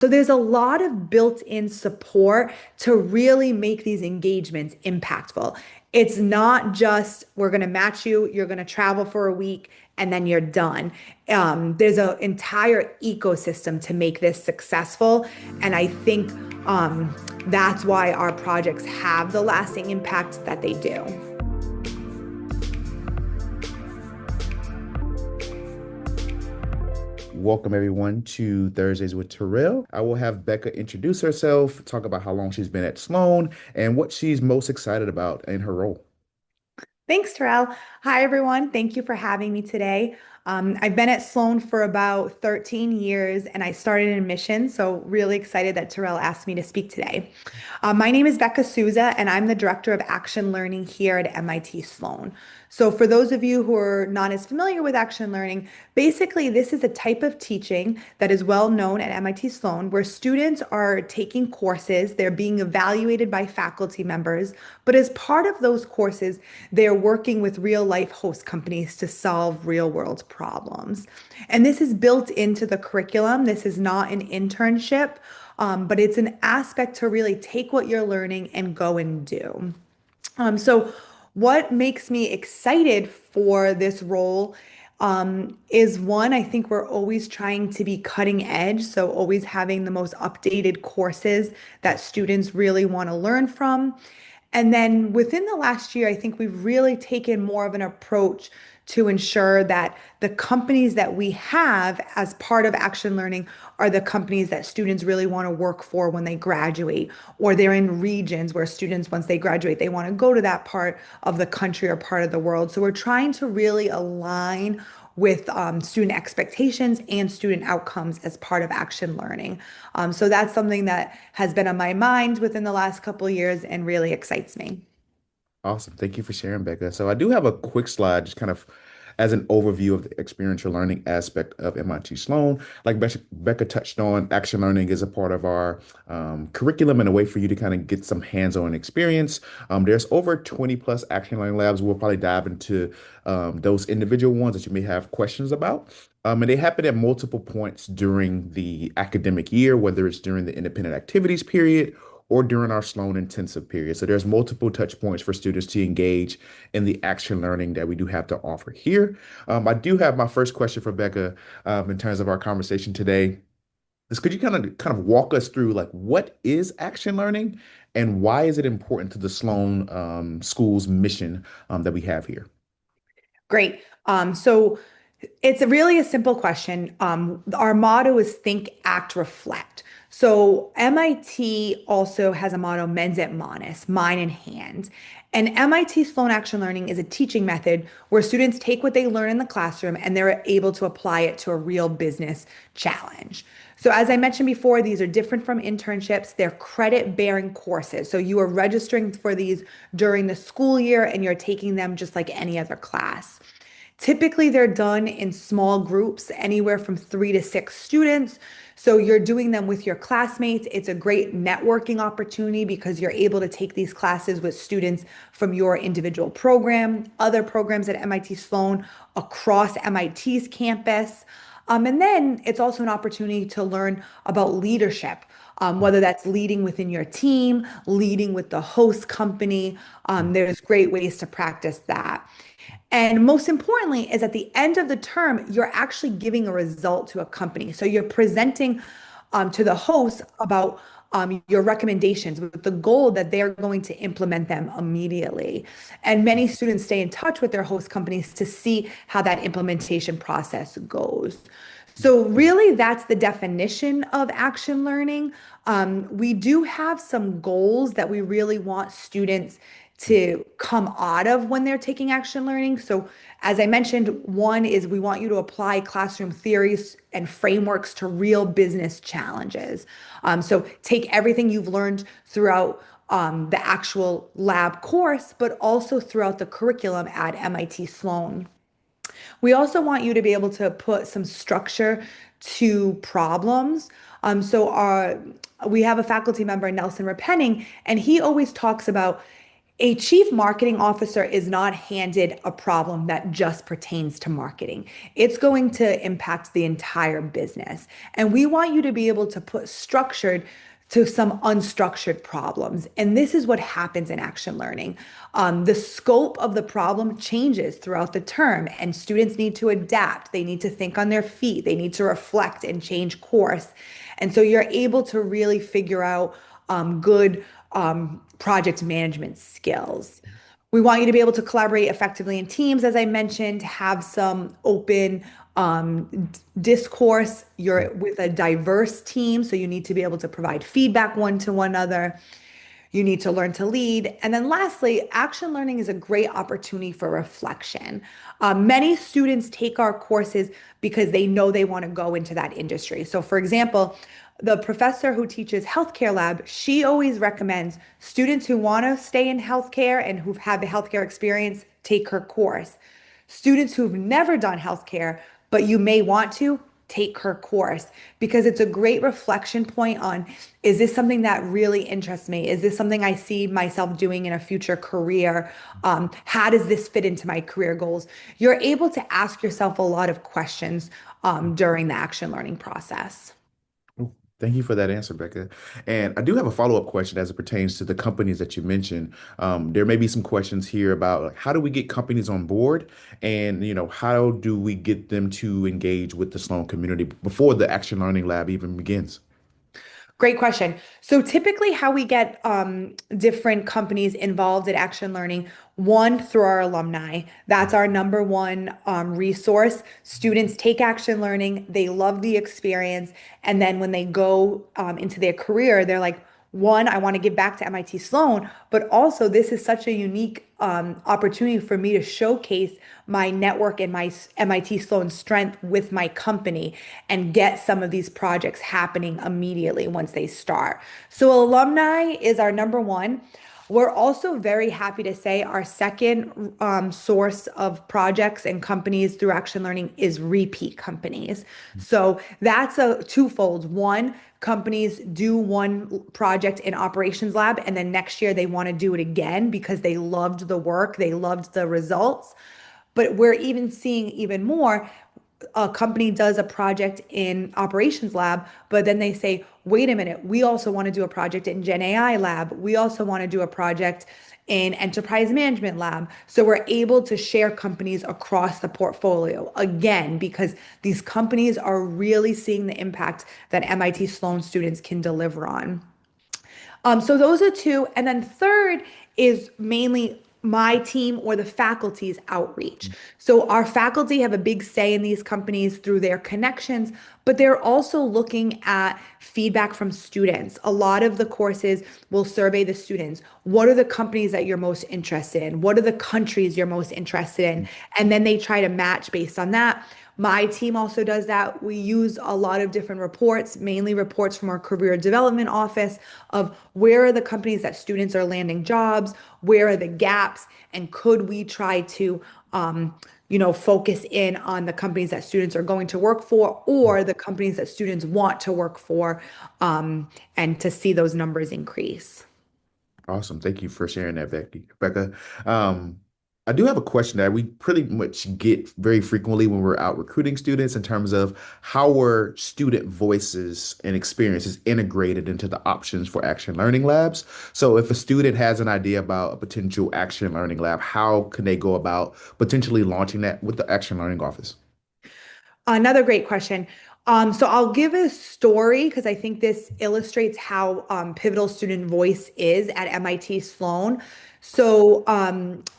So there's a lot of built-in support to really make these engagements impactful. It's not just we're going to match you, you're going to travel for a week, and then you're done. There's an entire ecosystem to make this successful. And I think that's why our projects have the lasting impact that they do. Welcome everyone to Thursdays with Terrell. I will have Becca introduce herself, talk about how long she's been at Sloan, and what she's most excited about in her role. Thanks, Terrell. Hi, everyone. Thank you for having me today. I've been at Sloan for about 13 years and I started in admissions, so really excited that Terrell asked me to speak today. My name is Becca Souza and I'm the Director of Action Learning here at MIT Sloan. So for those of you who are not as familiar with action learning, basically this is a type of teaching that is well known at MIT Sloan where students are taking courses, they're being evaluated by faculty members, but as part of those courses, they're working with real life host companies to solve real world problems. And this is built into the curriculum. This is not an internship, but it's an aspect to really take what you're learning and go and do. So, what makes me excited for this role is one, I think we're always trying to be cutting edge. So, always having the most updated courses that students really want to learn from. And then within the last year, I think we've really taken more of an approach to ensure that the companies that we have as part of action learning are the companies that students really want to work for when they graduate, or they're in regions where students, once they graduate, they want to go to that part of the country or part of the world. So we're trying to really align with student expectations and student outcomes as part of action learning. So that's something that has been on my mind within the last couple of years and really excites me. Awesome. Thank you for sharing, Becca. So I do have a quick slide, just kind of as an overview of the experiential learning aspect of MIT Sloan. Like Becca touched on, action learning is a part of our curriculum and a way for you to kind of get some hands-on experience. There's over 20 plus action learning labs. We'll probably dive into those individual ones that you may have questions about. And they happen at multiple points during the academic year, whether it's during the independent activities period or during our Sloan intensive period. So there's multiple touch points for students to engage in the action learning that we do have to offer here. I do have my first question for Becca in terms of our conversation today. Is could you kind of walk us through like what is action learning and why is it important to the Sloan School's mission that we have here? Great. So it's really a simple question. Our motto is think, act, reflect. So MIT also has a motto, mens et manus, mind in hand. And MIT Sloan Action Learning is a teaching method where students take what they learn in the classroom and they're able to apply it to a real business challenge. So as I mentioned before, these are different from internships. They're credit-bearing courses. So you are registering for these during the school year and you're taking them just like any other class. Typically, they're done in small groups, anywhere from 3 to 6 students. So you're doing them with your classmates. It's a great networking opportunity because you're able to take these classes with students from your individual program, other programs at MIT Sloan, across MIT's campus. And then it's also an opportunity to learn about leadership, whether that's leading within your team, leading with the host company. There's great ways to practice that. And most importantly, is at the end of the term, you're actually giving a result to a company. So you're presenting to the host about your recommendations with the goal that they're going to implement them immediately. And many students stay in touch with their host companies to see how that implementation process goes. So really, that's the definition of action learning. We do have some goals that we really want students to come out of when they're taking action learning. So, as I mentioned, one is we want you to apply classroom theories and frameworks to real business challenges. So, take everything you've learned throughout the actual lab course, but also throughout the curriculum at MIT Sloan. We also want you to be able to put some structure to problems. So, we have a faculty member, Nelson Repenning, and he always talks about A chief marketing officer is not handed a problem that just pertains to marketing. It's going to impact the entire business. And we want you to be able to put structured to some unstructured problems. And this is what happens in action learning. The scope of the problem changes throughout the term, and students need to adapt. They need to think on their feet. They need to reflect and change course. And so you're able to really figure out good project management skills. We want you to be able to collaborate effectively in teams, as I mentioned, have some open discourse. You're with a diverse team, so you need to be able to provide feedback one to one another. You need to learn to lead. And then lastly, action learning is a great opportunity for reflection. Many students take our courses because they know they want to go into that industry. So, for example, the professor who teaches healthcare lab, she always recommends students who want to stay in healthcare and who've had the healthcare experience take her course. Students who've never done healthcare, but you may want to take her course because it's a great reflection point on, is this something that really interests me? Is this something I see myself doing in a future career? How does this fit into my career goals? You're able to ask yourself a lot of questions during the action learning process. Oh, thank you for that answer, Becca. And I do have a follow-up question as it pertains to the companies that you mentioned. There may be some questions here about like, how do we get companies on board, and how do we get them to engage with the Sloan community before the Action Learning Lab even begins? Great question. So typically how we get different companies involved in action learning, one through our alumni. That's our number one resource. Students take action learning, they love the experience, and then when they go into their career, they're like, one, I want to give back to MIT Sloan, but also this is such a unique opportunity for me to showcase my network and my MIT Sloan strength with my company and get some of these projects happening immediately once they start. So alumni is our number one. We're also very happy to say our second source of projects and companies through Action Learning is repeat companies. So that's a twofold. One, companies do one project in operations lab, and then next year they want to do it again because they loved the work, they loved the results. But we're even seeing even more. A company does a project in operations lab, but then they say, wait a minute, we also want to do a project in Gen AI lab. We also want to do a project in enterprise management lab. So we're able to share companies across the portfolio again, because these companies are really seeing the impact that MIT Sloan students can deliver on. So those are two. And then third is mainly my team or the faculty's outreach. So our faculty have a big say in these companies through their connections, but they're also looking at feedback from students. A lot of the courses will survey the students. What are the companies that you're most interested in? What are the countries you're most interested in? And then they try to match based on that. My team also does that. We use a lot of different reports, mainly reports from our career development office of where are the companies that students are landing jobs, where are the gaps, and could we try to focus in on the companies that students are going to work for or the companies that students want to work for, and to see those numbers increase. Awesome. Thank you for sharing that, Becky. Becca. I do have a question that we pretty much get very frequently when we're out recruiting students in terms of how were student voices and experiences integrated into the options for action learning labs. So if a student has an idea about a potential action learning lab, how can they go about potentially launching that with the action learning office? Another great question. So I'll give a story because I think this illustrates how pivotal student voice is at MIT Sloan. So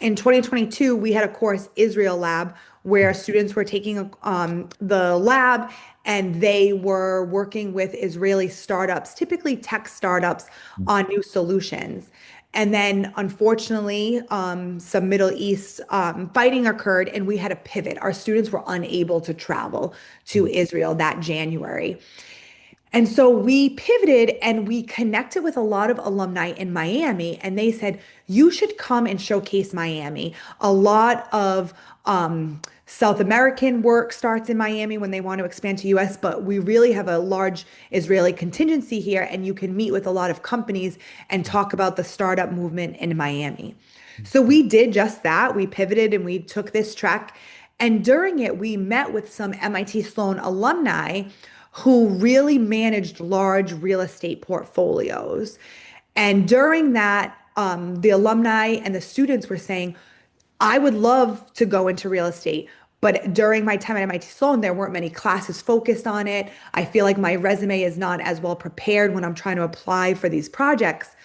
in 2022, we had a course, Israel Lab, where students were taking the lab and they were working with Israeli startups, typically tech startups, on new solutions. And then, unfortunately, some Middle East fighting occurred, and we had to pivot. Our students were unable to travel to Israel that January. And so we pivoted and we connected with a lot of alumni in Miami, and they said, you should come and showcase Miami. A lot of South American work starts in Miami when they want to expand to US, but we really have a large Israeli contingency here, and you can meet with a lot of companies and talk about the startup movement in Miami. So we did just that. We pivoted and we took this track. And during it, we met with some MIT Sloan alumni who really managed large real estate portfolios. And during that, the alumni and the students were saying, I would love to go into real estate. But during my time at MIT Sloan, there weren't many classes focused on it. I feel like my resume is not as well prepared when I'm trying to apply for these projects.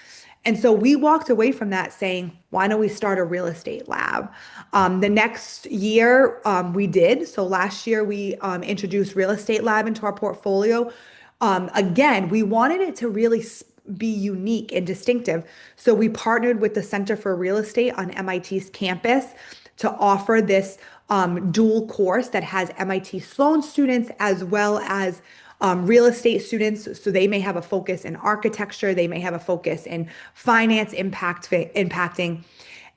And so we walked away from that saying, why don't we start a real estate lab? The next year, we did. So last year, we introduced real estate lab into our portfolio. Again, we wanted it to really be unique and distinctive. So we partnered with the Center for Real Estate on MIT's campus to offer this dual course that has MIT Sloan students as well as real estate students. So they may have a focus in architecture, they may have a focus in finance impacting.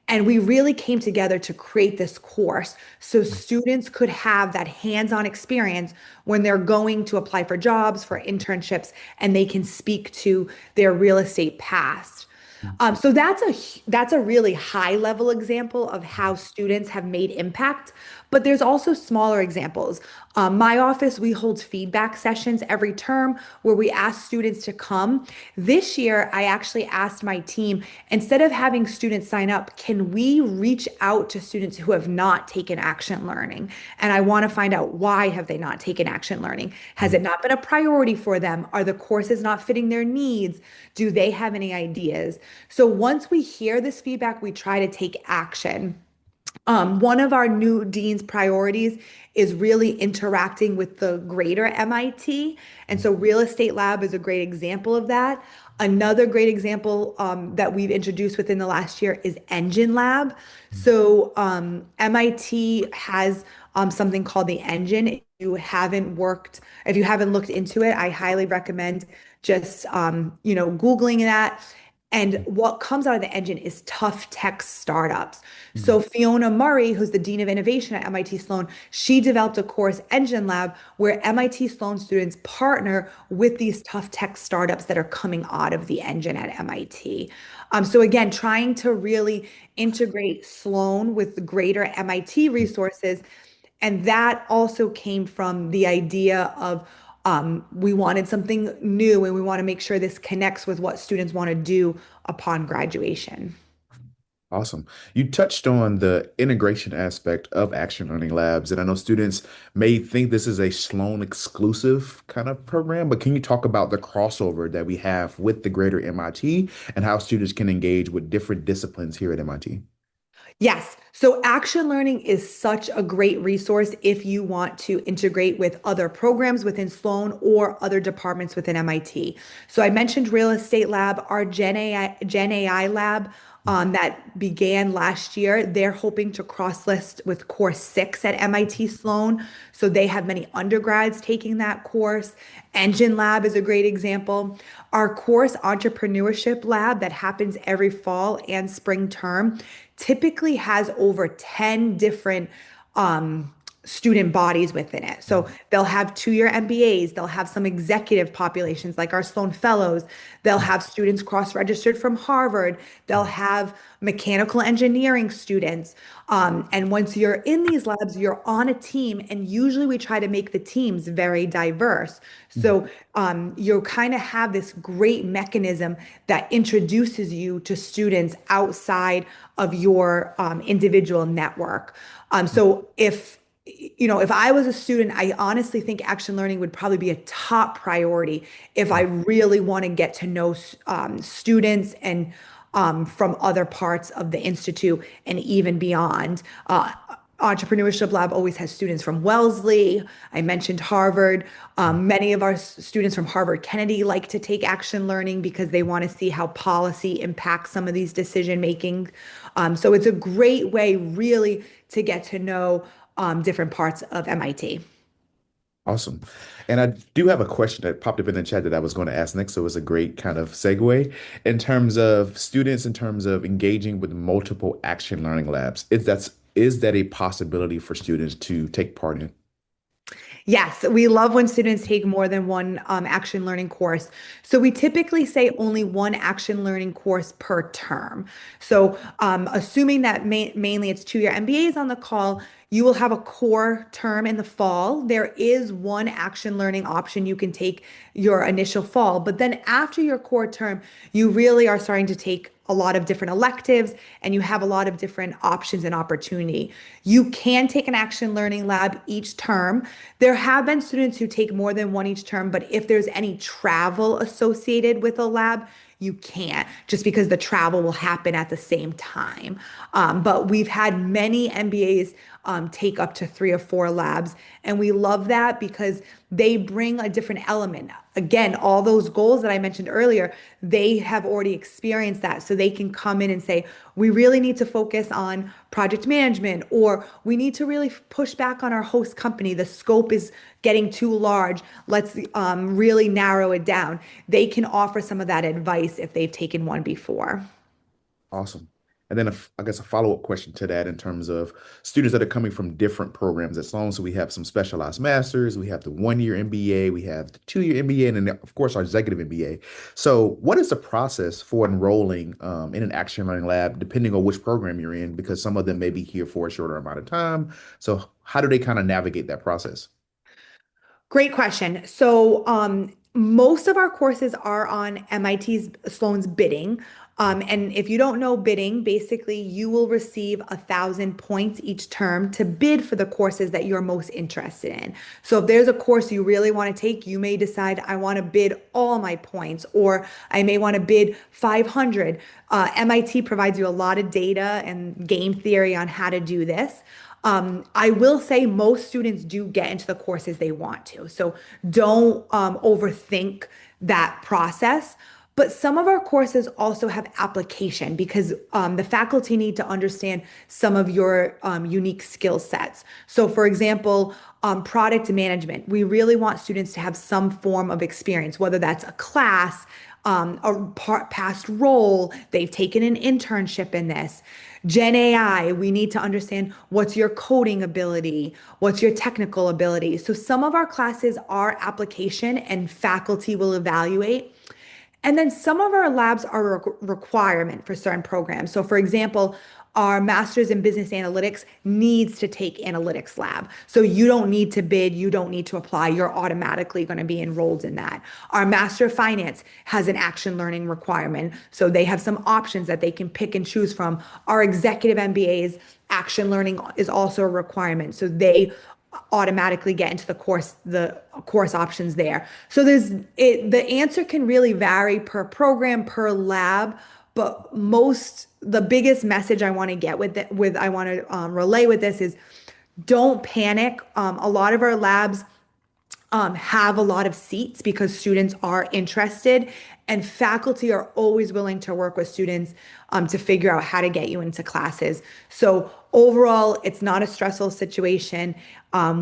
And we really came together to create this course so students could have that hands-on experience when they're going to apply for jobs, for internships, and they can speak to their real estate past. So that's a really high level example of how students have made impact. But there's also smaller examples. My office, we hold feedback sessions every term where we ask students to come. This year, I actually asked my team, instead of having students sign up, can we reach out to students who have not taken action learning? And I want to find out, why have they not taken action learning? Has it not been a priority for them? Are the courses not fitting their needs? Do they have any ideas? So once we hear this feedback, we try to take action. One of our new dean's priorities is really interacting with the greater MIT. And so Real Estate Lab is a great example of that. Another great example that we've introduced within the last year is Engine Lab. So MIT has something called the Engine. If you haven't looked into it, I highly recommend just Googling that. And what comes out of the engine is tough tech startups. So Fiona Murray, who's the Dean of Innovation at MIT Sloan, she developed a course, Engine Lab, where MIT Sloan students partner with these tough tech startups that are coming out of the engine at MIT. So again, trying to really integrate Sloan with the greater MIT resources. And that also came from the idea of we wanted something new and we want to make sure this connects with what students want to do upon graduation. Awesome. You touched on the integration aspect of Action Learning Labs, and I know students may think this is a Sloan exclusive kind of program, but can you talk about the crossover that we have with the greater MIT and how students can engage with different disciplines here at MIT? Yes. So action learning is such a great resource if you want to integrate with other programs within Sloan or other departments within MIT. So I mentioned Real Estate Lab, our Gen AI lab that began last year. They're hoping to cross-list with course 6 at MIT Sloan. So they have many undergrads taking that course. Engine Lab is a great example. Our course Entrepreneurship Lab that happens every fall and spring term typically has over 10 different student bodies within it. So they'll have 2-year MBAs, they'll have some executive populations like our Sloan Fellows, they'll have students cross-registered from Harvard, they'll have mechanical engineering students. And once you're in these labs, you're on a team, and usually we try to make the teams very diverse. So you kind of have this great mechanism that introduces you to students outside of your individual network. So if I was a student, I honestly think action learning would probably be a top priority if I really want to get to know students and from other parts of the institute and even beyond. Entrepreneurship Lab always has students from Wellesley. I mentioned Harvard. Many of our students from Harvard Kennedy like to take action learning because they want to see how policy impacts some of these decision making. So it's a great way, really, to get to know different parts of MIT. Awesome. And I do have a question that popped up in the chat that I was going to ask next. So it's a great kind of segue in terms of students, in terms of engaging with multiple action learning labs. Is that a possibility for students to take part in? Yes, we love when students take more than one action learning course. So we typically say only one action learning course per term. So assuming that mainly it's 2 year MBAs on the call, you will have a core term in the fall. There is one action learning option you can take your initial fall, but then after your core term, you really are starting to take a lot of different electives and you have a lot of different options and opportunity. You can take an action learning lab each term. There have been students who take more than one each term, but if there's any travel associated with a lab, you can't just because the travel will happen at the same time. But we've had many MBAs take up to 3 or 4 labs, and we love that because they bring a different element. Again, all those goals that I mentioned earlier, they have already experienced that. So they can come in and say, we really need to focus on project management, or we need to really push back on our host company. The scope is getting too large. Let's really narrow it down. They can offer some of that advice if they've taken one before. Awesome. And then I guess a follow-up question to that in terms of students that are coming from different programs at Sloan. So we have some specialized masters, we have the 1 year MBA, we have the 2 year MBA, and then of course our executive MBA. So what is the process for enrolling in an action learning lab, depending on which program you're in? Because some of them may be here for a shorter amount of time. So how do they kind of navigate that process? Great question. So, most of our courses are on MIT's Sloan's bidding. And if you don't know bidding, basically you will receive 1,000 points each term to bid for the courses that you're most interested in. So if there's a course you really want to take, you may decide I want to bid all my points, or I may want to bid 500. MIT provides you a lot of data and game theory on how to do this. I will say most students do get into the courses they want to. So don't overthink that process. But some of our courses also have application because the faculty need to understand some of your unique skill sets. So, for example, product management, we really want students to have some form of experience, whether that's a class, past role, they've taken an internship in this. Gen AI, we need to understand what's your coding ability, what's your technical ability. So some of our classes are application and faculty will evaluate. And then some of our labs are a requirement for certain programs. So, for example, our master's in business analytics needs to take analytics lab. So you don't need to bid, you don't need to apply, you're automatically going to be enrolled in that. Our master of finance has an action learning requirement. So they have some options that they can pick and choose from. Our executive MBAs, action learning is also a requirement. So they automatically get into the course options there. So the answer can really vary per program, per lab, but the biggest message I want to get with I want to relay with this is don't panic. A lot of our labs have a lot of seats because students are interested, and faculty are always willing to work with students to figure out how to get you into classes. So overall, it's not a stressful situation.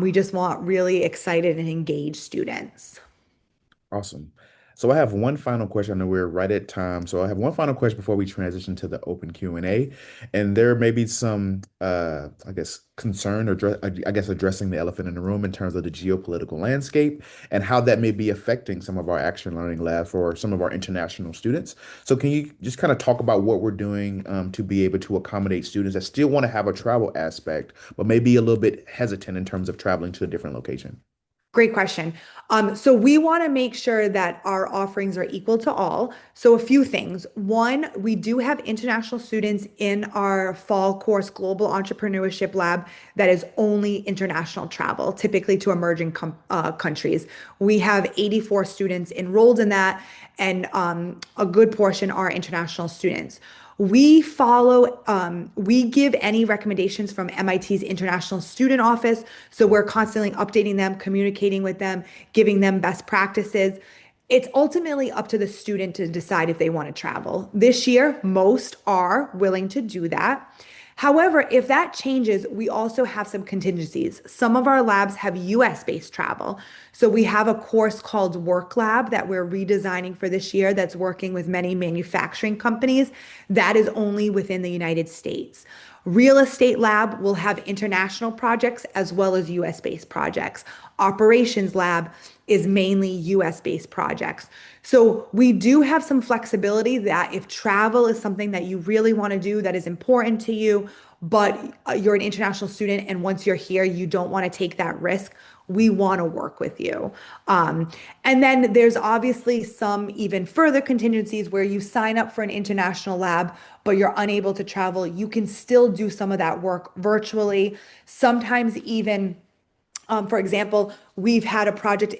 We just want really excited and engaged students. Awesome. So I have one final question. I know we're right at time. So I have one final question before we transition to the open Q&A. And there may be some, I guess, concern or I guess addressing the elephant in the room in terms of the geopolitical landscape and how that may be affecting some of our action learning labs for some of our international students. So can you just kind of talk about what we're doing to be able to accommodate students that still want to have a travel aspect, but maybe a little bit hesitant in terms of traveling to a different location? Great question. So we want to make sure that our offerings are equal to all. So a few things. One, we do have international students in our fall course, Global Entrepreneurship Lab, that is only international travel, typically to emerging countries. We have 84 students enrolled in that, and a good portion are international students. We give any recommendations from MIT's International Student Office. So we're constantly updating them, communicating with them, giving them best practices. It's ultimately up to the student to decide if they want to travel. This year, most are willing to do that. However, if that changes, we also have some contingencies. Some of our labs have US based travel. So we have a course called Work Lab that we're redesigning for this year that's working with many manufacturing companies that is only within the United States. Real Estate Lab will have international projects as well as US based projects. Operations Lab is mainly US based projects. So we do have some flexibility that if travel is something that you really want to do that is important to you, but you're an international student and once you're here, you don't want to take that risk, we want to work with you. And then there's obviously some even further contingencies where you sign up for an international lab, but you're unable to travel. You can still do some of that work virtually, sometimes even for example, we've had a project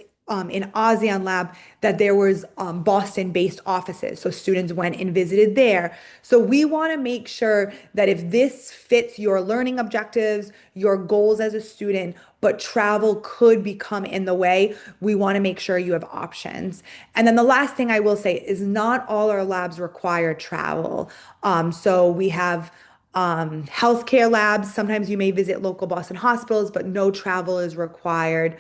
in ASEAN Lab that there was Boston-based offices, so students went and visited there. So we want to make sure that if this fits your learning objectives, your goals as a student, but travel could become in the way, we want to make sure you have options. And then the last thing I will say is not all our labs require travel. So we have healthcare labs. Sometimes you may visit local Boston hospitals, but no travel is required.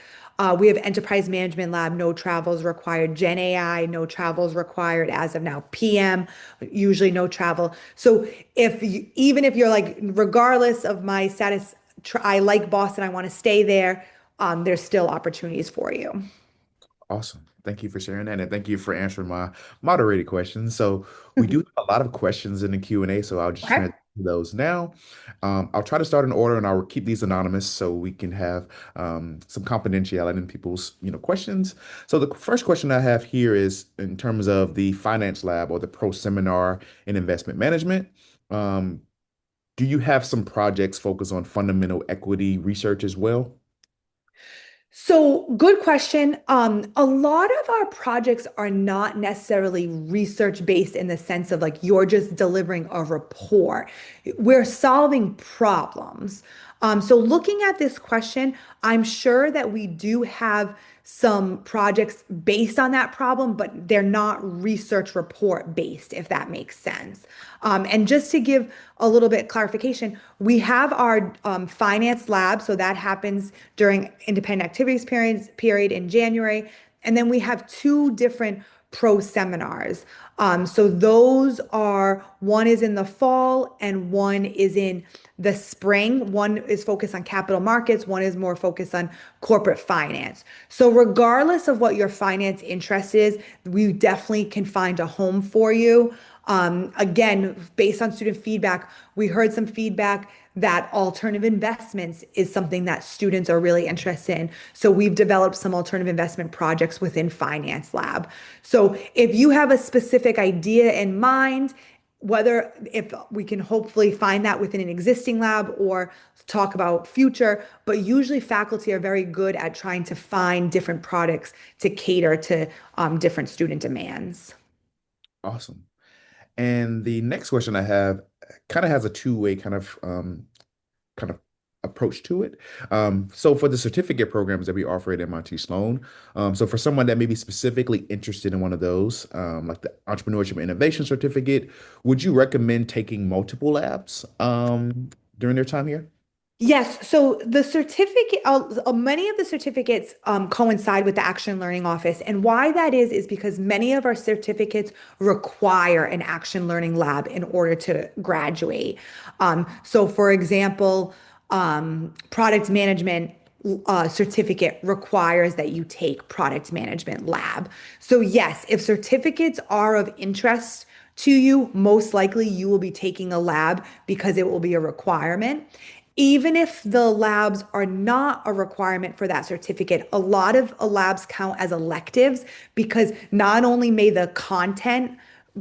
We have enterprise management lab, no travel is required. Gen AI, no travel is required as of now. PM, usually no travel. So even if you're like, regardless of my status, I like Boston, I want to stay there, there's still opportunities for you. Awesome. Thank you for sharing that, and thank you for answering my moderated questions. So we do have a lot of questions in the Q&A, so I'll just Okay. transition to those now. I'll try to start in order, and I'll keep these anonymous so we can have some confidentiality in people's, questions. So the first question I have here is in terms of the finance lab or the pro seminar in investment management. Um, do you have some projects focused on fundamental equity research as well? So, good question. A lot of our projects are not necessarily research based in the sense of like you're just delivering a report. We're solving problems. So, looking at this question, I'm sure that we do have some projects based on that problem, but they're not research report based, if that makes sense. And just to give a little bit clarification, we have our finance lab, so that happens during independent activities period in January, and then we have two different pro seminars. So those are one is in the fall and one is in the spring. One is focused on capital markets, one is more focused on corporate finance. So regardless of what your finance interest is, we definitely can find a home for you. Again, based on student feedback, we heard some feedback that alternative investments is something that students are really interested in. So we've developed some alternative investment projects within Finance Lab. So if you have a specific idea in mind, whether if we can hopefully find that within an existing lab or talk about future, but usually faculty are very good at trying to find different products to cater to different student demands. Awesome. And the next question I have kind of has a two-way kind of approach to it. So for the certificate programs that we offer at MIT Sloan, so for someone that may be specifically interested in one of those, like the Entrepreneurship and Innovation Certificate, would you recommend taking multiple labs during their time here? Yes, so the certificate, many of the certificates coincide with the Action Learning Office. And why that is because many of our certificates require an Action Learning Lab in order to graduate. So, for example, product management certificate requires that you take product management lab. So, yes, if certificates are of interest to you, most likely you will be taking a lab because it will be a requirement. Even if the labs are not a requirement for that certificate, a lot of labs count as electives because not only may the content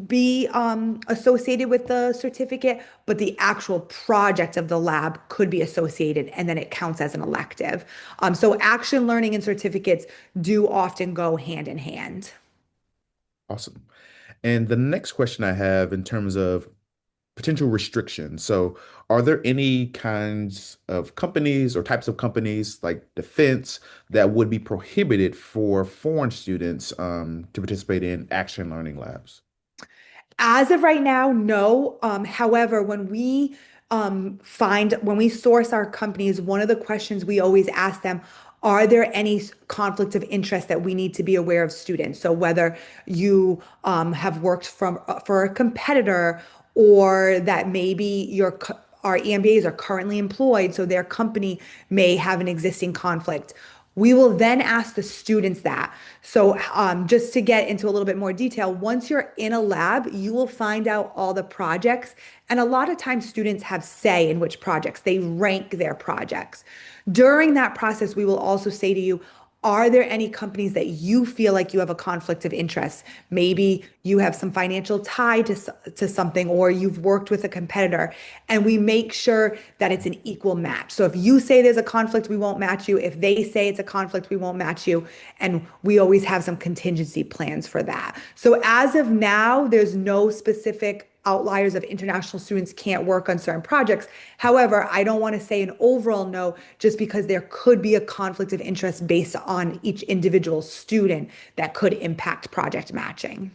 be associated with the certificate, but the actual project of the lab could be associated and then it counts as an elective. So action learning and certificates do often go hand in hand. Awesome. And the next question I have in terms of potential restrictions. So, are there any kinds of companies or types of companies like defense that would be prohibited for foreign students to participate in action learning labs? As of right now, no. However, when we find when we source our companies, one of the questions we always ask them, are there any conflicts of interest that we need to be aware of students? So whether you have worked for a competitor, or that maybe our EMBAs are currently employed, so their company may have an existing conflict. We will then ask the students that. So, just to get into a little bit more detail, once you're in a lab, you will find out all the projects. And a lot of times, students have say in which projects, they rank their projects. During that process, we will also say to you, are there any companies that you feel like you have a conflict of interest? Maybe you have some financial tie to something, or you've worked with a competitor, and we make sure that it's an equal match. So if you say there's a conflict, we won't match you. If they say it's a conflict, we won't match you. And we always have some contingency plans for that. So as of now, there's no specific outliers of international students can't work on certain projects. However, I don't want to say an overall no, just because there could be a conflict of interest based on each individual student that could impact project matching.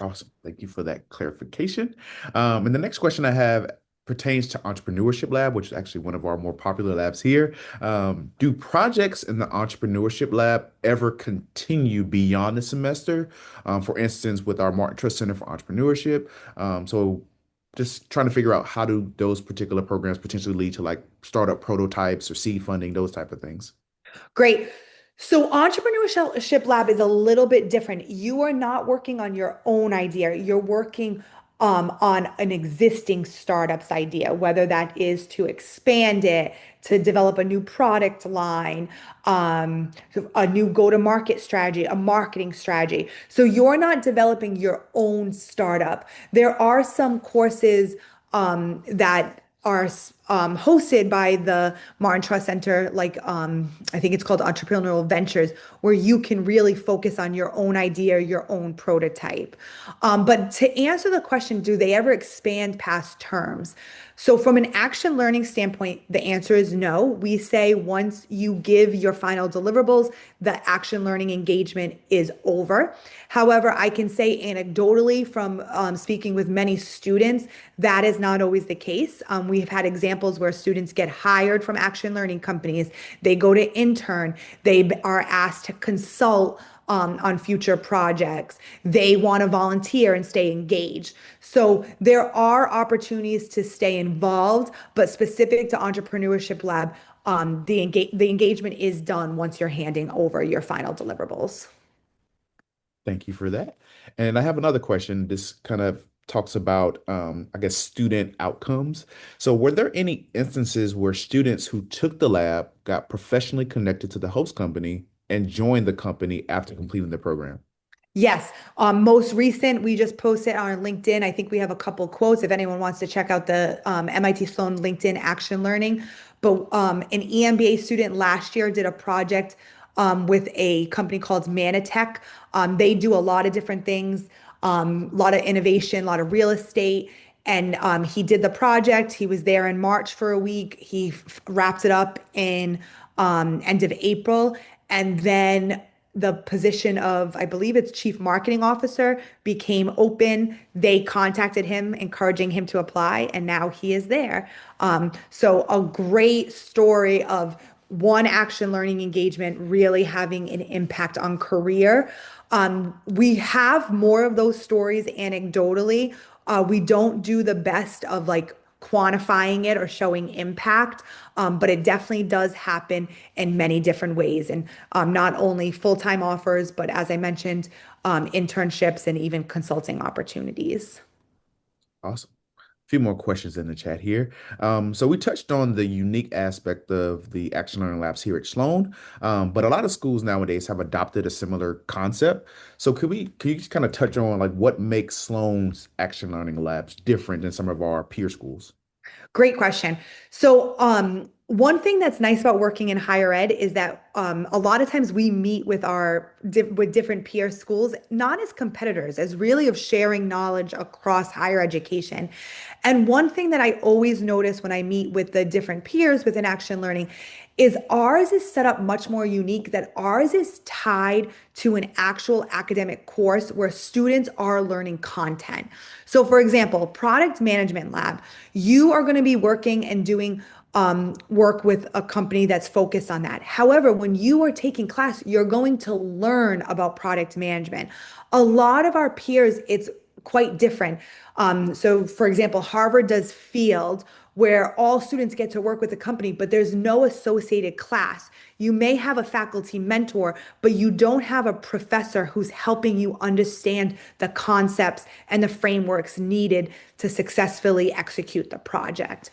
Awesome. Thank you for that clarification. And the next question I have pertains to Entrepreneurship Lab, which is actually one of our more popular labs here. Do projects in the Entrepreneurship Lab ever continue beyond the semester? For instance, with our Martin Trust Center for Entrepreneurship. So just trying to figure out, how do those particular programs potentially lead to like startup prototypes or seed funding, those type of things? Great. So, Entrepreneurship Lab is a little bit different. You are not working on your own idea. You're working on an existing startup's idea, whether that is to expand it, to develop a new product line, a new go-to-market strategy, a marketing strategy. So, you're not developing your own startup. There are some courses that are hosted by the Martin Trust Center, like I think it's called Entrepreneurial Ventures, where you can really focus on your own idea, your own prototype. But to answer the question, do they ever expand past terms? So, from an action learning standpoint, the answer is no. We say once you give your final deliverables, the action learning engagement is over. However, I can say anecdotally from speaking with many students, that is not always the case. We've had examples where students get hired from action learning companies, they go to intern, they are asked to consult on future projects. They want to volunteer and stay engaged. So there are opportunities to stay involved, but specific to Entrepreneurship Lab, the engagement is done once you're handing over your final deliverables. Thank you for that. And I have another question. This kind of talks about, I guess, student outcomes. So, were there any instances where students who took the lab got professionally connected to the host company and joined the company after completing the program? Yes. Most recent, we just posted on LinkedIn. I think we have a couple quotes if anyone wants to check out the MIT Sloan LinkedIn Action Learning. But an EMBA student last year did a project with a company called Manatech. They do a lot of different things, a lot of innovation, a lot of real estate. And he did the project. He was there in March for a week. He wrapped it up in end of April. And then the position of, I believe it's chief marketing officer, became open. They contacted him, encouraging him to apply, and now he is there. So a great story of one action learning engagement really having an impact on career. We have more of those stories anecdotally. We don't do the best of like quantifying it or showing impact, but it definitely does happen in many different ways. And not only full-time offers, but as I mentioned, internships and even consulting opportunities. Awesome. A few more questions in the chat here. So we touched on the unique aspect of the Action Learning Labs here at Sloan, but a lot of schools nowadays have adopted a similar concept. So could you just kind of touch on like what makes Sloan's Action Learning Labs different than some of our peer schools? Great question. So, One thing that's nice about working in higher ed is that a lot of times we meet with with different peer schools, not as competitors, as really of sharing knowledge across higher education. And one thing that I always notice when I meet with the different peers within Action Learning is ours is set up much more unique, that ours is tied to an actual academic course where students are learning content. So for example, product management lab, you are going to be working and doing work with a company that's focused on that. However, when you are taking class, you're going to learn about product management. A lot of our peers, it's quite different. So, for example, Harvard does field where all students get to work with the company, but there's no associated class. You may have a faculty mentor, but you don't have a professor who's helping you understand the concepts and the frameworks needed to successfully execute the project.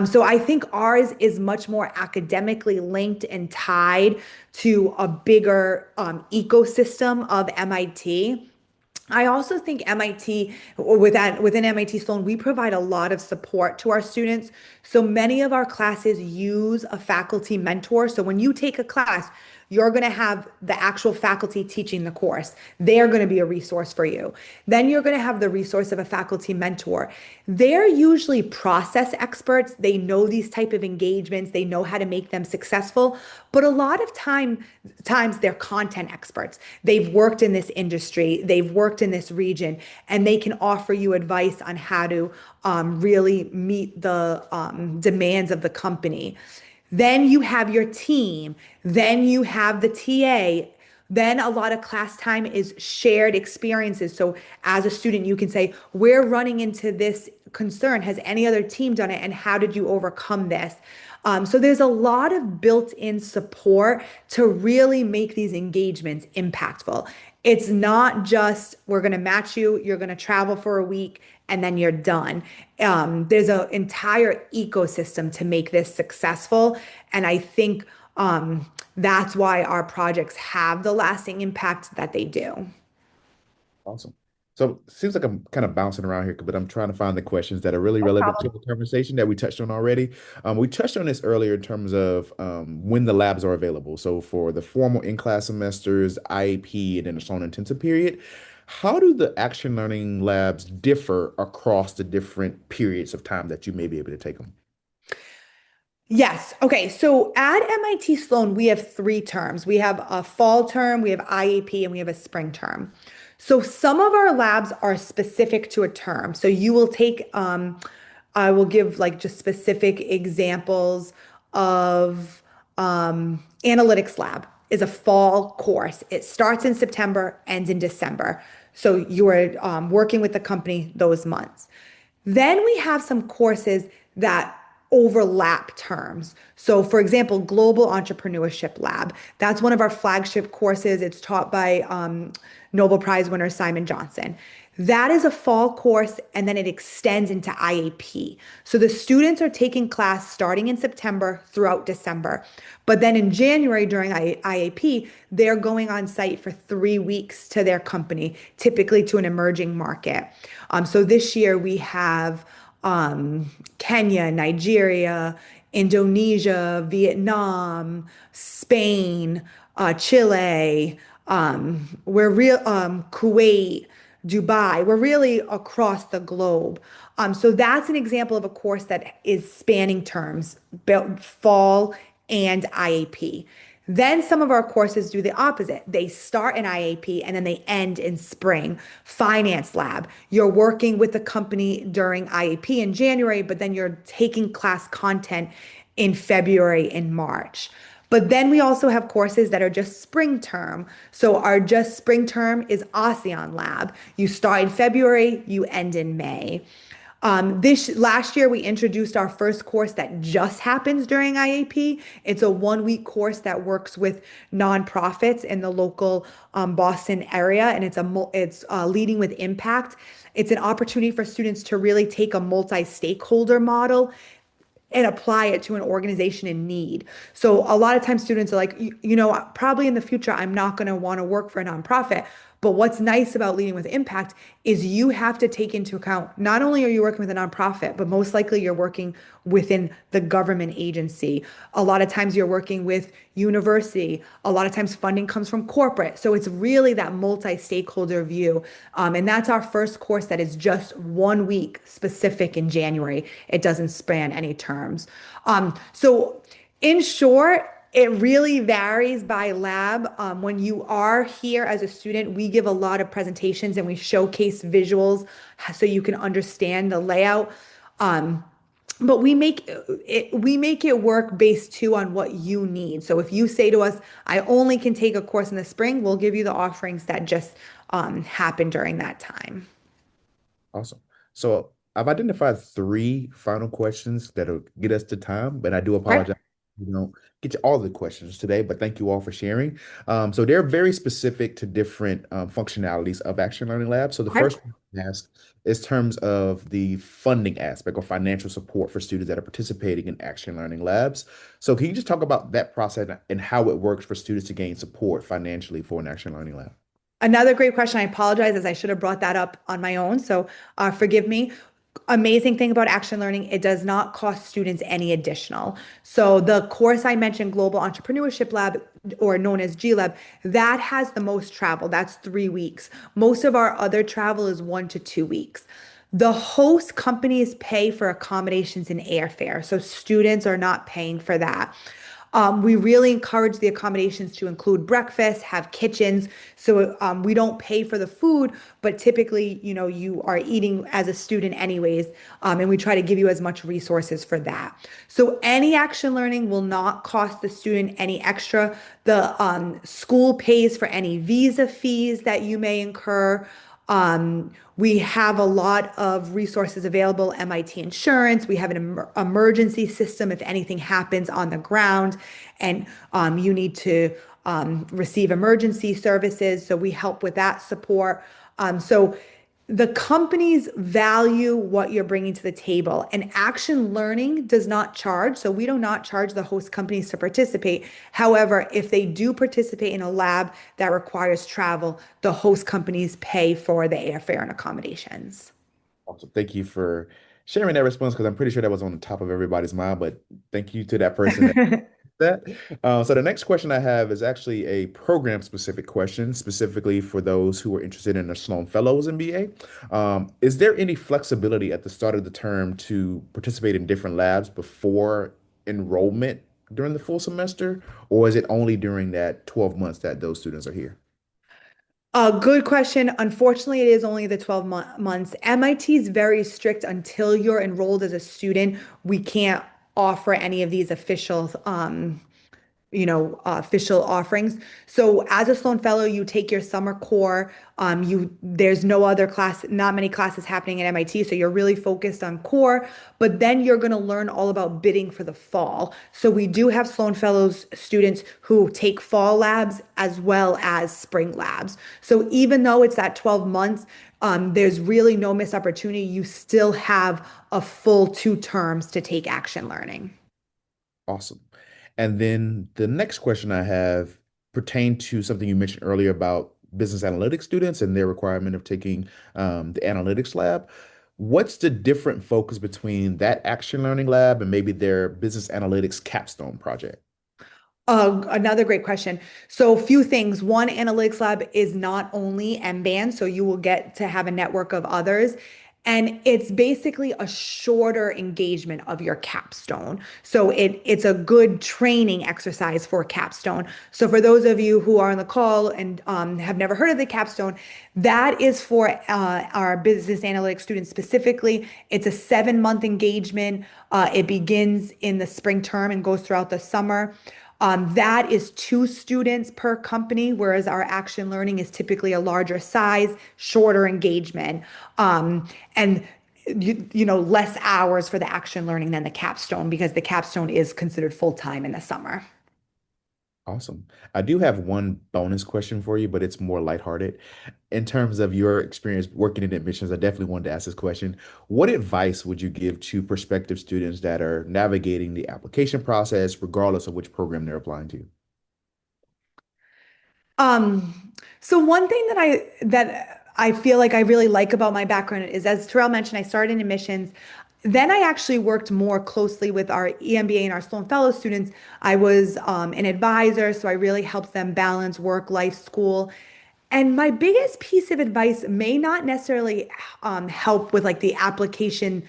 So I think ours is much more academically linked and tied to a bigger ecosystem of MIT. I also think MIT, within MIT Sloan, we provide a lot of support to our students. So many of our classes use a faculty mentor. So when you take a class, you're going to have the actual faculty teaching the course. They're going to be a resource for you. Then you're going to have the resource of a faculty mentor. They're usually process experts. They know these type of engagements. They know how to make them successful. But a lot of times they're content experts. They've worked in this industry. They've worked in this region, and they can offer you advice on how to really meet the demands of the company. Then you have your team. Then you have the TA. Then a lot of class time is shared experiences. So as a student, you can say, we're running into this concern. Has any other team done it? And how did you overcome this? So there's a lot of built-in support to really make these engagements impactful. It's not just we're going to match you, you're going to travel for a week, and then you're done. There's an entire ecosystem to make this successful. And I think that's why our projects have the lasting impact that they do. Awesome. So it seems like I'm kind of bouncing around here, but I'm trying to find the questions that are really No relevant to problem. the conversation that we touched on already. We touched on this earlier in terms of when the labs are available. So for the formal in-class semesters, IAP, and then the Sloan intensive period, how do the action learning labs differ across the different periods of time that you may be able to take them? Yes. Okay. So at MIT Sloan, we have three terms. We have a fall term, we have IAP, and we have a spring term. So some of our labs are specific to a term. So you will take, I will give like just specific examples of analytics lab is a fall course. It starts in September, ends in December. So you are working with the company those months. Then we have some courses that overlap terms. So, for example, Global Entrepreneurship Lab, that's one of our flagship courses. It's taught by Nobel Prize winner Simon Johnson. That is a fall course, and then it extends into IAP. So the students are taking class starting in September throughout December. But then in January during IAP, they're going on site for 3 weeks to their company, typically to an emerging market. So this year we have Kenya, Nigeria, Indonesia, Vietnam, Spain, Chile, Kuwait, Dubai. We're really across the globe. So that's an example of a course that is spanning terms, fall and IAP. Then some of our courses do the opposite. They start in IAP and then they end in spring. Finance lab, you're working with the company during IAP in January, but then you're taking class content in February and March. But then we also have courses that are just spring term. So our just spring term is ASEAN Lab. You start in February, you end in May. This last year, we introduced our first course that just happens during IAP. It's a 1 week course that works with nonprofits in the local Boston area, and it's leading with impact. It's an opportunity for students to really take a multi-stakeholder model and apply it to an organization in need. So a lot of times students are like, probably in the future, I'm not going to want to work for a nonprofit, But what's nice about leading with impact is you have to take into account not only are you working with a nonprofit, but most likely you're working within the government agency. A lot of times you're working with university. A lot of times funding comes from corporate. So it's really that multi-stakeholder view. And that's our first course that is just 1 week specific in January. It doesn't span any terms. So in short, it really varies by lab. When you are here as a student, we give a lot of presentations and we showcase visuals so you can understand the layout. Um, but we make it work based too on what you need. So if you say to us, I only can take a course in the spring, we'll give you the offerings that just happen during that time. Awesome. So I've identified three final questions that'll get us to time, but I do Okay. apologize. We don't get to all the questions today, but thank you all for sharing. So they're very specific to different functionalities of Action Learning Labs. So the Okay. first one I ask is terms of the funding aspect or financial support for students that are participating in Action Learning Labs. So can you just talk about that process and how it works for students to gain support financially for an Action Learning Lab? Another great question. I apologize as I should have brought that up on my own. So forgive me. Amazing thing about action learning, it does not cost students any additional. So the course I mentioned, Global Entrepreneurship Lab, or known as GLab, that has the most travel. That's 3 weeks. Most of our other travel is 1 to 2 weeks. The host companies pay for accommodations and airfare, so students are not paying for that. We really encourage the accommodations to include breakfast, have kitchens, so we don't pay for the food, but typically, you are eating as a student anyways, and we try to give you as much resources for that. So any action learning will not cost the student any extra. The school pays for any visa fees that you may incur. We have a lot of resources available, MIT Insurance. We have an emergency system if anything happens on the ground and you need to receive emergency services. So we help with that support. So the companies value what you're bringing to the table, and action learning does not charge. So we do not charge the host companies to participate. However, if they do participate in a lab that requires travel, the host companies pay for the airfare and accommodations. Awesome. Thank you for sharing that response because I'm pretty sure that was on the top of everybody's mind. But thank you to that person that. So the next question I have is actually a program specific question, specifically for those who are interested in a Sloan Fellows MBA. Is there any flexibility at the start of the term to participate in different labs before enrollment during the full semester, or is it only during that 12 months that those students are here? Good question. Unfortunately, it is only the 12 months. MIT is very strict until you're enrolled as a student. We can't offer any of these official offerings. So as a Sloan Fellow, you take your summer core. There's no other class, not many classes happening at MIT, so you're really focused on core. But then you're going to learn all about bidding for the fall. So we do have Sloan Fellows students who take fall labs as well as spring labs. So even though it's that 12 months, there's really no missed opportunity. You still have a full 2 terms to take action learning. Awesome. And then the next question I have pertain to something you mentioned earlier about business analytics students and their requirement of taking the analytics lab. What's the different focus between that action learning lab and maybe their business analytics capstone project? Another great question. So, a few things. One, Analytics Lab is not only MBAN, so you will get to have a network of others. And it's basically a shorter engagement of your capstone. So it's a good training exercise for capstone. So for those of you who are on the call and have never heard of the capstone, that is for our business analytics students specifically. It's a 7 month engagement. It begins in the spring term and goes throughout the summer. That is 2 students per company, whereas our action learning is typically a larger size, shorter engagement, and less hours for the action learning than the capstone because the capstone is considered full time in the summer. Awesome. I do have one bonus question for you, but it's more lighthearted. In terms of your experience working in admissions, I definitely wanted to ask this question. What advice would you give to prospective students that are navigating the application process, regardless of which program they're applying to? So one thing that I feel like I really like about my background is, as Terrell mentioned, I started in admissions. Then I actually worked more closely with our EMBA and our Sloan Fellow students. I was an advisor, so I really helped them balance work, life, school. And my biggest piece of advice may not necessarily help with like the application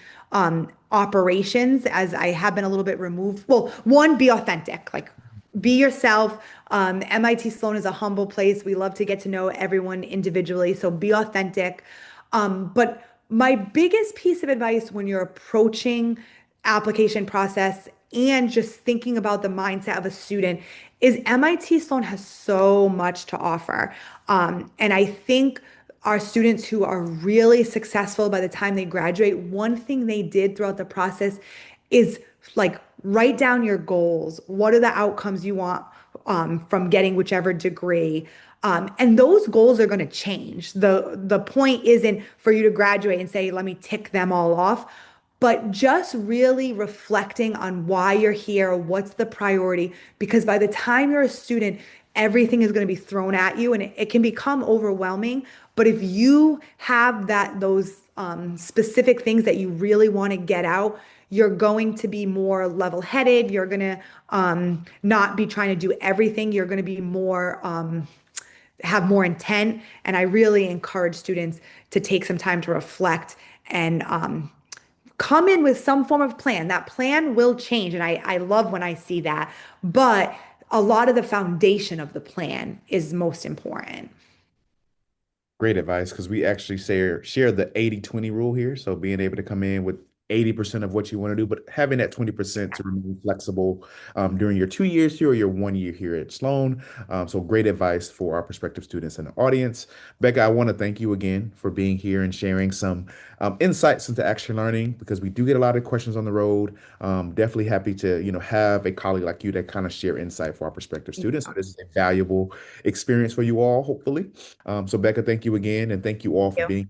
operations, as I have been a little bit removed. Well, one, be authentic, like be yourself. MIT Sloan is a humble place. We love to get to know everyone individually, so be authentic. But my biggest piece of advice when you're approaching application process and just thinking about the mindset of a student is MIT Sloan has so much to offer. And I think our students who are really successful by the time they graduate, one thing they did throughout the process is like write down your goals. What are the outcomes you want from getting whichever degree? And those goals are going to change. The point isn't for you to graduate and say, let me tick them all off, but just really reflecting on why you're here, what's the priority, because by the time you're a student, everything is going to be thrown at you and it can become overwhelming. But if you have those specific things that you really want to get out, you're going to be more level-headed. You're going to not be trying to do everything. You're going to be more have more intent. And I really encourage students to take some time to reflect and come in with some form of plan. That plan will change. And I love when I see that. But a lot of the foundation of the plan is most important. Great advice because we actually share the 80-20 rule here. So being able to come in with 80% of what you want to do, but having that 20% to remain flexible during your 2 years here or your 1 year here at Sloan. So great advice for our prospective students in the audience. Becca, I want to thank you again for being here and sharing some insights into action learning because we do get a lot of questions on the road. Definitely happy to, have a colleague like you that kind of share insight for our prospective students. So this is a valuable experience for you all, hopefully. So Becca, thank you again, and thank you all for Thank you. being